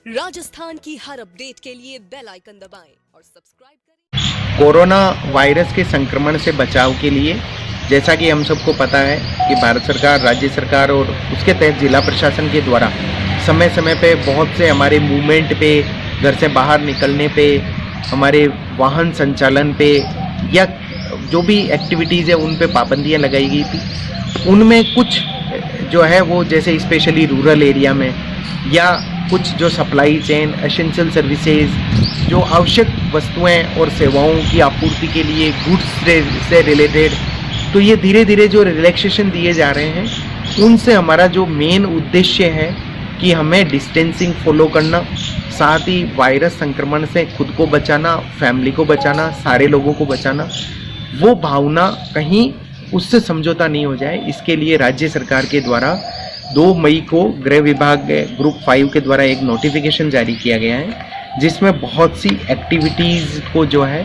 राजस्थान की हर अपडेट के लिए बेल आइकन दबाएं और सब्सक्राइब करें। कोरोना वायरस के संक्रमण से बचाव के लिए जैसा कि हम सबको पता है कि भारत सरकार, राज्य सरकार और उसके तहत जिला प्रशासन के द्वारा समय समय पे बहुत से हमारे मूवमेंट पे, घर से बाहर निकलने पे, हमारे वाहन संचालन पे या जो भी एक्टिविटीज़ है उन पे पाबंदियां लगाई गई थी। उनमें कुछ जो है वो जैसे स्पेशली रूरल एरिया में या कुछ जो सप्लाई चेन, एसेंशियल सर्विसेज, जो आवश्यक वस्तुएं और सेवाओं की आपूर्ति के लिए गुड्स से रिलेटेड, तो ये धीरे धीरे जो रिलैक्सेशन दिए जा रहे हैं उनसे हमारा जो मेन उद्देश्य है कि हमें डिस्टेंसिंग फॉलो करना, साथ ही वायरस संक्रमण से खुद को बचाना, फैमिली को बचाना, सारे लोगों को बचाना, वो भावना कहीं उससे समझौता नहीं हो जाए, इसके लिए राज्य सरकार के द्वारा 2 मई को गृह विभाग ग्रुप 5 के द्वारा एक नोटिफिकेशन जारी किया गया है, जिसमें बहुत सी एक्टिविटीज़ को जो है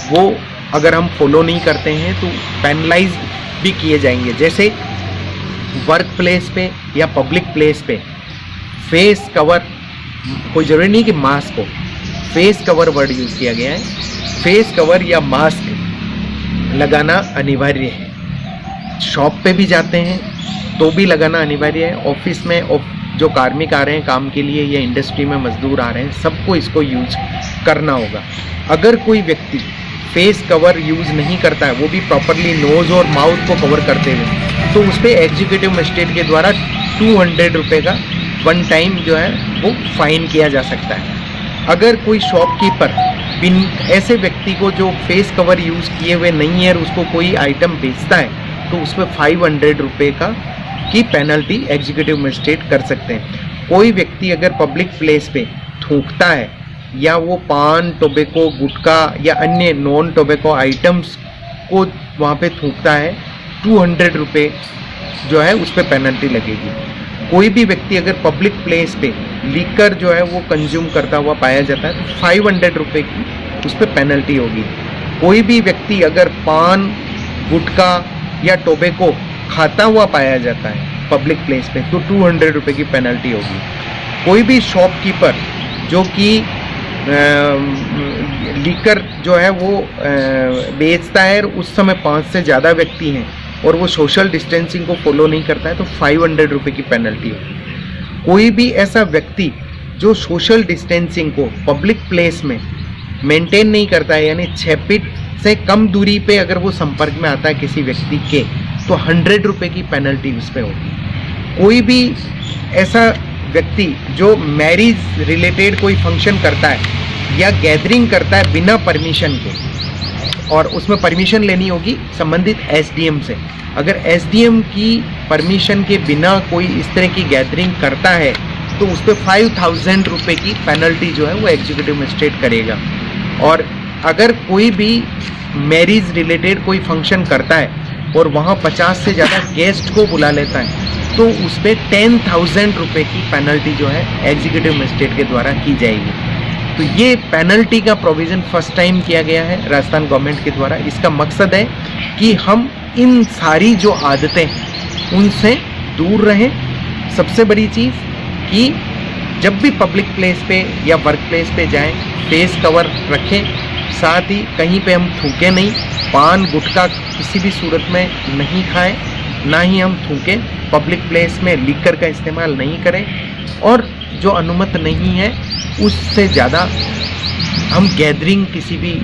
वो अगर हम फॉलो नहीं करते हैं तो पेनलाइज भी किए जाएंगे। जैसे वर्क प्लेस पे या पब्लिक प्लेस पे फेस कवर, कोई ज़रूरी नहीं कि मास्क हो, फेस कवर वर्ड यूज़ किया गया है। फेस कवर या मास्क लगाना अनिवार्य है। शॉप पे भी जाते हैं तो भी लगाना अनिवार्य है। ऑफिस में जो कार्मिक आ रहे हैं काम के लिए या इंडस्ट्री में मजदूर आ रहे हैं, सबको इसको यूज करना होगा। अगर कोई व्यक्ति फेस कवर यूज नहीं करता है, वो भी प्रॉपरली नोज और माउथ को कवर करते हुए, तो उस पर एग्जीक्यूटिव मजिस्ट्रेट के द्वारा 200 रुपये का वन टाइम जो है वो फाइन किया जा सकता है। अगर कोई शॉपकीपर ऐसे व्यक्ति को जो फेस कवर यूज किए हुए नहीं है और उसको कोई आइटम बेचता है, तो उस पर 500 रुपये की पेनल्टी एग्जीक्यूटिव मजिस्ट्रेट कर सकते हैं। कोई व्यक्ति अगर पब्लिक प्लेस पे थूकता है या वो पान, टोबैको, गुटखा या अन्य नॉन टोबैको आइटम्स को वहाँ पे थूकता है, 200 रुपये जो है उस पर पेनल्टी लगेगी। कोई भी व्यक्ति अगर पब्लिक प्लेस पे लीकर जो है वो कंज्यूम करता हुआ पाया जाता है तो 500 रुपये की उस पर पेनल्टी होगी। कोई भी व्यक्ति अगर पान, गुटखा या टोबैको खाता हुआ पाया जाता है पब्लिक प्लेस पे तो 200 रुपये की पेनल्टी होगी। कोई भी शॉपकीपर जो कि लीकर जो है वो बेचता है और उस समय 5 से ज़्यादा व्यक्ति हैं और वो सोशल डिस्टेंसिंग को फॉलो नहीं करता है तो 500 रुपये की पेनल्टी होगी। कोई भी ऐसा व्यक्ति जो सोशल डिस्टेंसिंग को पब्लिक प्लेस में मेंटेन नहीं करता है, यानी 6 फीट से कम दूरी पे अगर वो संपर्क में आता है किसी व्यक्ति के, तो 100 रुपये की पेनल्टी उस पर होगी। कोई भी ऐसा व्यक्ति जो मैरिज रिलेटेड कोई फंक्शन करता है या गैदरिंग करता है बिना परमिशन के, और उसमें परमिशन लेनी होगी संबंधित एसडीएम से, अगर एसडीएम की परमिशन के बिना कोई इस तरह की गैदरिंग करता है तो उस पर 5000 रुपये की पेनल्टी जो है वो एग्जीक्यूटिव मजिस्ट्रेट करेगा। और अगर कोई भी मैरिज रिलेटेड कोई फंक्शन करता है और वहाँ 50 से ज़्यादा गेस्ट को बुला लेता है तो उस पर 10,000 रुपये की पेनल्टी जो है एग्जीक्यूटिव मजिस्ट्रेट के द्वारा की जाएगी। तो ये पेनल्टी का प्रोविज़न फर्स्ट टाइम किया गया है राजस्थान गवर्नमेंट के द्वारा। इसका मकसद है कि हम इन सारी जो आदतें उनसे दूर रहें। सबसे बड़ी चीज़ कि जब भी पब्लिक प्लेस पे या वर्क प्लेस पे जाएं फेस कवर रखें, साथ ही कहीं पे हम थूकें नहीं, पान, गुटखा किसी भी सूरत में नहीं खाएं, ना ही हम थूकें, पब्लिक प्लेस में लीकर का इस्तेमाल नहीं करें, और जो अनुमत नहीं है उससे ज़्यादा हम गैदरिंग किसी भी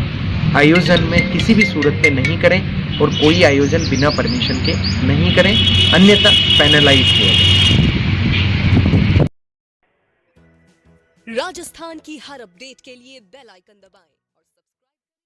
आयोजन में किसी भी सूरत पे नहीं करें और कोई आयोजन बिना परमिशन के नहीं करें, अन्यथा पेनलाइज किया जाए। राजस्थान की हर अपडेट के लिए बेल आइकन दबाएं।